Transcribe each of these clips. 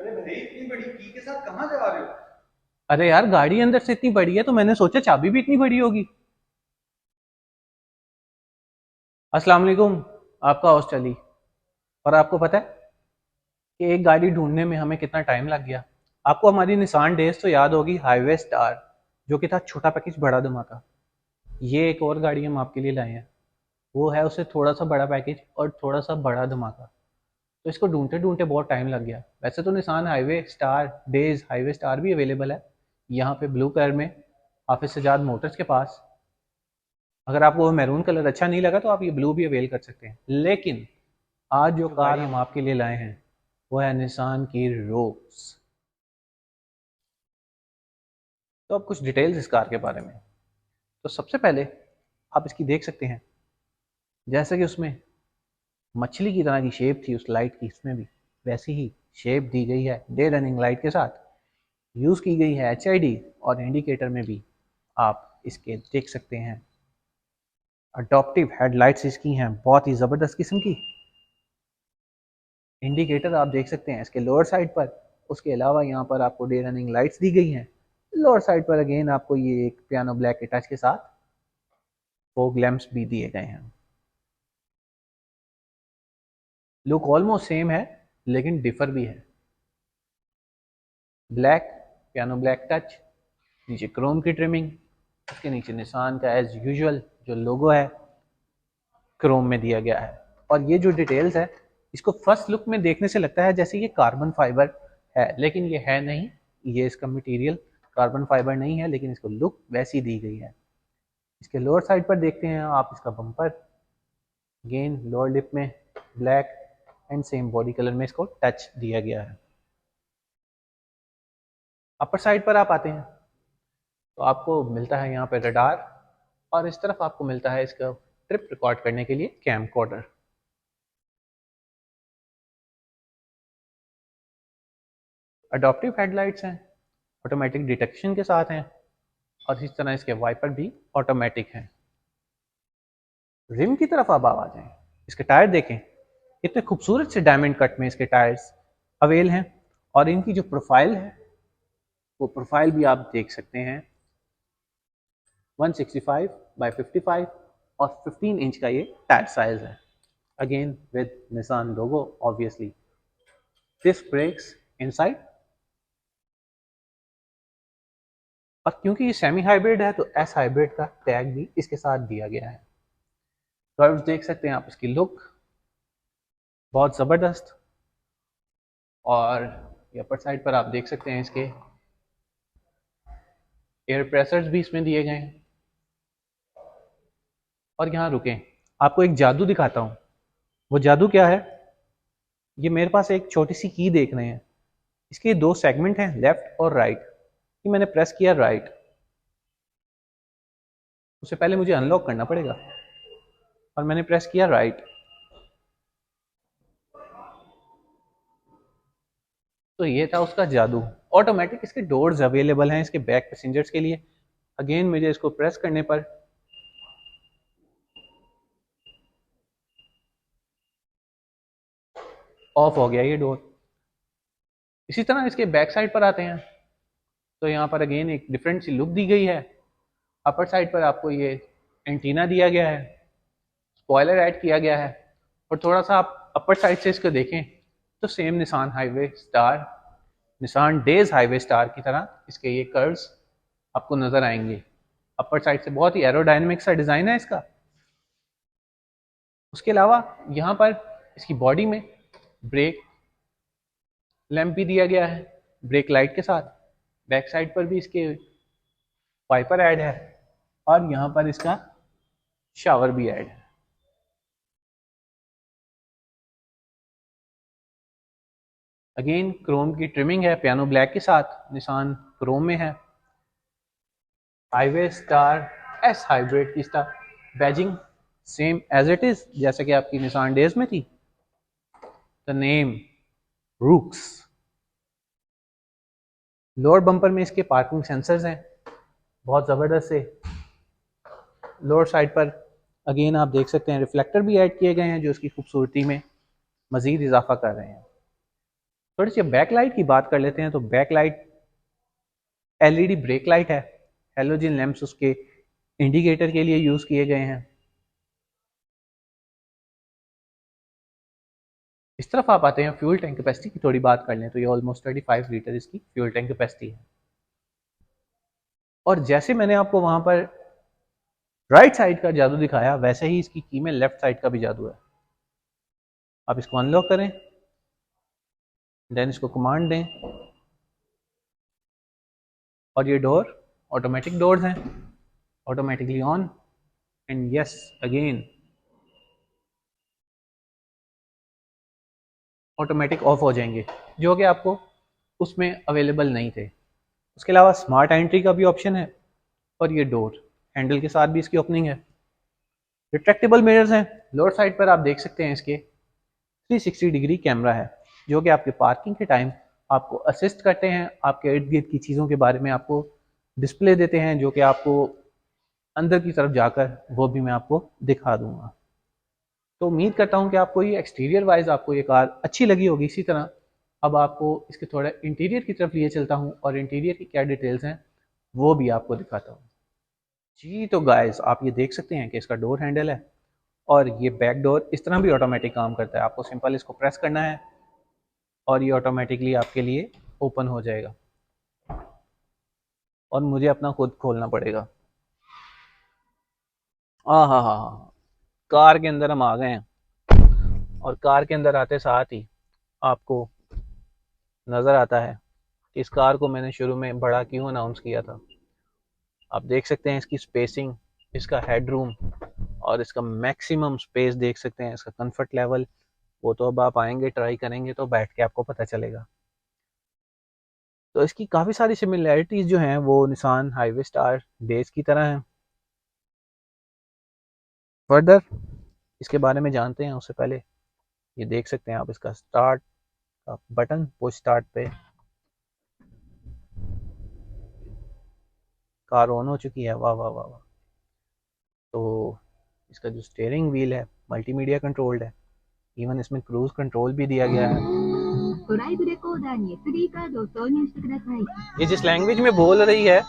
अरे भाई इतनी बड़ी की के साथ कहाँ जा रहे हो? अरे यार, गाड़ी अंदर से इतनी बड़ी है तो मैंने सोचा चाबी भी इतनी बड़ी होगी। अस्सलाम वालेकुम। आपका हॉस्टल ही। और आपको पता है कि एक गाड़ी ढूंढने में हमें कितना टाइम लग गया। आपको हमारी निसान डेज तो याद होगी, हाईवे स्टार, जो कि था छोटा पैकेज बड़ा धमाका। ये एक और गाड़ी हम आपके लिए लाए हैं, वो है उससे थोड़ा सा बड़ा पैकेज और थोड़ा सा बड़ा धमाका। तो इसको ढूंढते ढूंढते बहुत टाइम लग गया। वैसे तो Nissan highway star days highway star भी अवेलेबल है यहाँ पे ब्लू कलर में, हाफिज सजाद मोटर्स के पास। अगर आपको वो मैरून कलर अच्छा नहीं लगा तो आप ये ब्लू भी अवेल कर सकते हैं। लेकिन आज जो कार हम आपके लिए लाए हैं वो है निसान की रोक्स। तो अब कुछ डिटेल्स इस कार के बारे में। तो सबसे पहले आप इसकी देख सकते हैं, जैसे कि उसमें मछली की तरह की शेप थी उस लाइट की, इसमें भी वैसी ही शेप दी गई है डे रनिंग लाइट के साथ। यूज़ की गई है HID, और इंडिकेटर में भी आप इसके देख सकते हैं अडॉप्टिव हेडलाइट्स इसकी हैं, बहुत ही ज़बरदस्त किस्म की। इंडिकेटर आप देख सकते हैं इसके लोअर साइड पर। उसके अलावा यहाँ पर आपको डे रनिंग लाइट्स दी गई हैं। लोअर साइड पर अगेन आपको ये एक पियानो ब्लैक के टच के साथ फोग लैंप्स भी दिए गए हैं। लुक ऑलमोस्ट सेम है लेकिन डिफर भी है। ब्लैक, पियानो ब्लैक टच, नीचे क्रोम की ट्रिमिंग, उसके नीचे निशान का एज यूजुअल जो लोगो है क्रोम में दिया गया है। और ये जो डिटेल्स है, इसको फर्स्ट लुक में देखने से लगता है जैसे ये कार्बन फाइबर है, लेकिन ये है नहीं। ये इसका मटेरियल कार्बन फाइबर नहीं है, लेकिन इसको लुक वैसी दी गई है। इसके लोअर साइड पर देखते हैं आप इसका बम्पर, अगेन लोअर लिप में black and same body colour में इसको टच दिया गया है। अपर साइड पर आप आते हैं तो आपको मिलता है यहाँ पे रडार, और इस तरफ आपको मिलता है इसका ट्रिप रिकॉर्ड करने के लिए कैम कॉर्डर। अडॉप्टिव हेडलाइट्स हैं, ऑटोमेटिक डिटेक्शन के साथ हैं, और इस तरह इसके वाइपर भी ऑटोमेटिक हैं। रिम की तरफ आप आ जाएं, इसके टायर देखें, इतने खूबसूरत से डायमंड कट में इसके टायर्स अवेल हैं। और इनकी जो प्रोफाइल है वो प्रोफाइल भी आप देख सकते हैं, 165 बाई 55 और 15 इंच का ये टायर साइज है। Again with Nissan logo obviously. Disc brakes inside, और क्योंकि ये सेमी हाइब्रिड है तो एस हाइब्रिड का टैग भी इसके साथ दिया गया है। कर्व्स देख सकते हैं आप, इसकी लुक बहुत ज़बरदस्त। और अपर साइड पर आप देख सकते हैं इसके एयर प्रेशर्स भी इसमें दिए गए हैं। और यहाँ रुकें, आपको एक जादू दिखाता हूँ। वो जादू क्या है? ये मेरे पास एक छोटी सी की देख रहे हैं, इसके दो सेगमेंट हैं, लेफ्ट और राइट। कि मैंने प्रेस किया राइट, उससे पहले मुझे अनलॉक करना पड़ेगा, और मैंने प्रेस किया राइट, तो ये था उसका जादू। ऑटोमेटिक इसके डोर्स अवेलेबल हैं इसके बैक पैसेंजर्स के लिए। अगेन मुझे इसको प्रेस करने पर ऑफ हो गया ये डोर। इसी तरह इसके बैक साइड पर आते हैं तो यहाँ पर अगेन एक डिफरेंट सी लुक दी गई है। अपर साइड पर आपको ये एंटीना दिया गया है, स्पॉयलर ऐड किया गया है। और थोड़ा सा आप अपर साइड से इसको देखें तो same Nissan highway star, Nissan days highway star की तरह इसके ये कर्व्स आपको नजर आएंगे। अपर साइड से बहुत ही एरोडायनेमिक सा डिजाइन है इसका। उसके अलावा यहाँ पर इसकी बॉडी में ब्रेक लैंप भी दिया गया है ब्रेक लाइट के साथ। बैक साइड पर भी इसके वाइपर ऐड है, और यहाँ पर इसका शावर भी ऐड है। अगेन क्रोम की ट्रिमिंग है पियानो ब्लैक के साथ, निशान क्रोम में है। हाईवे स्टार एस हाइब्रिड की इसका badging same as it is जैसे कि आपकी निशान डेज में थी। The name rocks. Lower bumper में इसके पार्किंग सेंसर्स हैं बहुत ज़बरदस्त से। लोअर साइड पर अगेन आप देख सकते हैं रिफ्लेक्टर भी ऐड किए गए हैं जो इसकी खूबसूरती में मज़ीद इजाफा कर रहे हैं। थोड़ी सी बैक लाइट की बात कर लेते हैं। तो back light LED brake light है, हेलोजन लैंप्स उसके इंडिकेटर के लिए यूज़ किए गए हैं। इस तरफ आप आते हैं फ्यूल टैंक कैपेसिटी की थोड़ी बात कर लें तो ये ऑलमोस्ट 35 लीटर इसकी फ्यूल टैंक कैपेसिटी है। और जैसे मैंने आपको वहां पर राइट साइड का जादू दिखाया, वैसे ही इसकी की में लेफ्ट साइड का भी जादू है। आप इसको अनलॉक करें, देन इसको कमांड दें, और ये डोर ऑटोमेटिक डोर्स हैं, automatically on, and yes again automatic of हो जाएंगे, जो कि आपको उसमें अवेलेबल नहीं थे। उसके अलावा स्मार्ट एंट्री का भी ऑप्शन है, और ये डोर हैंडल के साथ भी इसकी ओपनिंग है। रिट्रैक्टेबल मिरर्स हैं, लोअर साइड पर आप देख सकते हैं इसके 360 डिग्री कैमरा है, जो कि आपके पार्किंग के टाइम आपको असिस्ट करते हैं, आपके इर्द गिर्द की चीज़ों के बारे में आपको डिस्प्ले देते हैं, जो कि आपको अंदर की तरफ जाकर वो भी मैं आपको दिखा दूंगा। तो उम्मीद करता हूँ कि आपको ये एक्सटीरियर वाइज आपको ये कार अच्छी लगी होगी। इसी तरह अब आपको इसके थोड़ा इंटीरियर की तरफ लिए चलता हूँ, और इंटीरियर की क्या डिटेल्स हैं वो भी आपको दिखाता हूँ। जी तो गाइस, आप ये देख सकते हैं कि इसका डोर हैंडल है, और ये बैक डोर इस तरह भी ऑटोमेटिक काम करता है। आपको सिंपल इसको प्रेस करना है और ये ऑटोमेटिकली आपके लिए ओपन हो जाएगा, और मुझे अपना खुद खोलना पड़ेगा। हाँ हाँ हाँ हाँ, कार के अंदर हम आ गए हैं, और कार के अंदर आते साथ ही आपको नज़र आता है कि इस कार को मैंने शुरू में बड़ा क्यों अनाउंस किया था। आप देख सकते हैं इसकी स्पेसिंग, इसका हेडरूम, और इसका मैक्सिमम स्पेस देख सकते हैं, इसका कंफर्ट लेवल। वो तो अब आप आएंगे ट्राई करेंगे तो बैठ के आपको पता चलेगा। तो इसकी काफ़ी सारी सिमिलैरिटीज़ जो हैं वो निसान हाईवे स्टार डेज की तरह हैं। फर्दर इसके बारे में जानते हैं उससे पहले ये देख सकते हैं आप इसका स्टार्ट का बटन, पुश स्टार्ट पे कार ऑन हो चुकी है। वाह वाह वाह वाह। तो इसका जो स्टीयरिंग व्हील है मल्टीमीडिया कंट्रोल्ड है, इवन इसमें क्रूज कंट्रोल भी दिया गया है। ये जिस लैंग्वेज में बोल रही है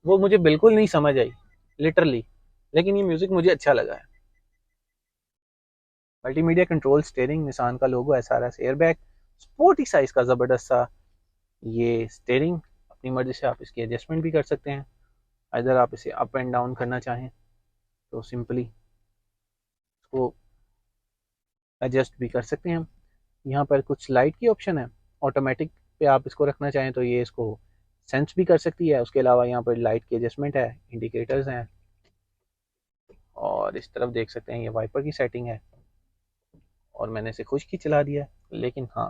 वो मुझे बिल्कुल नहीं समझ आई लिटरली, लेकिन ये म्यूजिक मुझे अच्छा लगा है। मल्टीमीडिया कंट्रोल स्टीयरिंग, निसान का लोगो, एसआरएस एयरबैग, स्पोर्टी साइज का ज़बरदस्त सा ये स्टीयरिंग। अपनी मर्जी से आप इसकी एडजस्टमेंट भी कर सकते हैं, अगर आप इसे अप एंड डाउन करना चाहें तो सिंपली इसको एडजस्ट भी कर सकते हैं। यहाँ पर कुछ लाइट की ऑप्शन है, ऑटोमेटिक पे आप इसको रखना चाहें तो ये इसको सेंस भी कर सकती है। उसके अलावा यहाँ पर लाइट की एडजस्टमेंट है, इंडिकेटर्स हैं, और इस तरफ देख सकते हैं ये वाइपर की सेटिंग है, और मैंने इसे खुश की चला दिया, लेकिन हाँ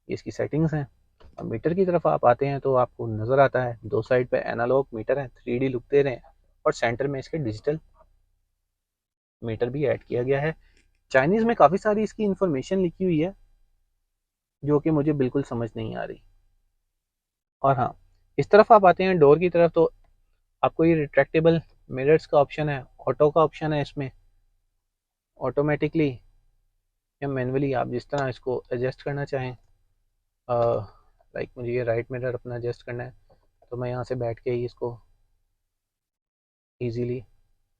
ये इसकी सेटिंग्स हैं। अब मीटर की तरफ आप आते हैं तो आपको नज़र आता है दो साइड पे एनालॉग मीटर है, 3D लुक दे रहे हैं, और सेंटर में इसके डिजिटल मीटर भी ऐड किया गया है। चाइनीज़ में काफ़ी सारी इसकी इंफॉर्मेशन लिखी हुई है जो कि मुझे बिल्कुल समझ नहीं आ रही। और हाँ, इस तरफ आप आते हैं डोर की तरफ तो आपको ये रिट्रैक्टेबल मिरर्स का ऑप्शन है, ऑटो का ऑप्शन है, इसमें ऑटोमेटिकली या मैनुअली आप जिस तरह इसको एडजस्ट करना चाहें। लाइक मुझे ये राइट मिरर अपना एडजस्ट करना है तो मैं यहाँ से बैठ के ही इसको ईजीली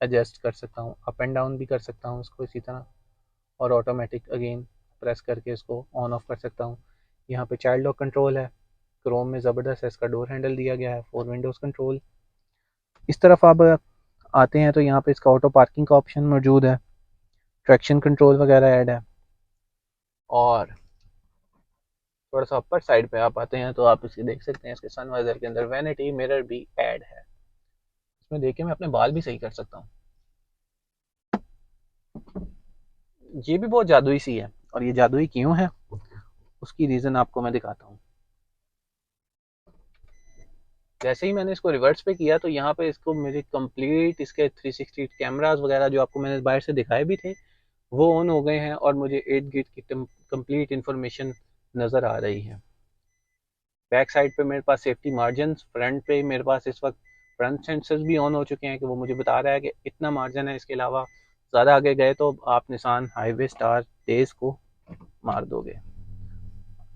एडजस्ट कर सकता हूँ, अप एंड डाउन भी कर सकता हूँ इसको इसी तरह, और ऑटोमेटिक अगेन प्रेस करके इसको ऑन ऑफ कर सकता हूँ। यहाँ पे चाइल्ड लॉक कंट्रोल है, क्रोम में ज़बरदस्त है, इसका डोर हैंडल दिया गया है, 4 विंडोज़ कंट्रोल। इस तरफ आप आते हैं तो यहाँ पे इसका ऑटो पार्किंग का ऑप्शन मौजूद है, ट्रैक्शन कंट्रोल वगैरह ऐड है। और थोड़ा सा अपर साइड पे आप आते हैं तो आप इसके देख सकते हैं इसके सनवाइजर के अंदर वैनिटी मिरर भी ऐड है। इसमें देखिए मैं अपने बाल भी सही कर सकता हूँ। ये भी बहुत जादुई सी है, और ये जादुई क्यों है उसकी रीज़न आपको मैं दिखाता हूँ। जैसे ही मैंने इसको रिवर्स पे किया तो यहाँ पे इसको मेरे कंप्लीट इसके 360 कैमरास वगैरह जो आपको मैंने बाहर से दिखाए भी थे वो ऑन हो गए हैं, और मुझे इर्द गिर्द की कंप्लीट इंफॉर्मेशन नज़र आ रही है। बैक साइड पे मेरे पास सेफ्टी मार्जिन, फ्रंट पे मेरे पास इस वक्त फ्रंट सेंसर्स भी ऑन हो चुके हैं कि वो मुझे बता रहा है कि इतना मार्जिन है, इसके अलावा ज़्यादा आगे गए तो आप निसान हाईवे स्टार डेज को मार दोगे।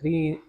3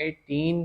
18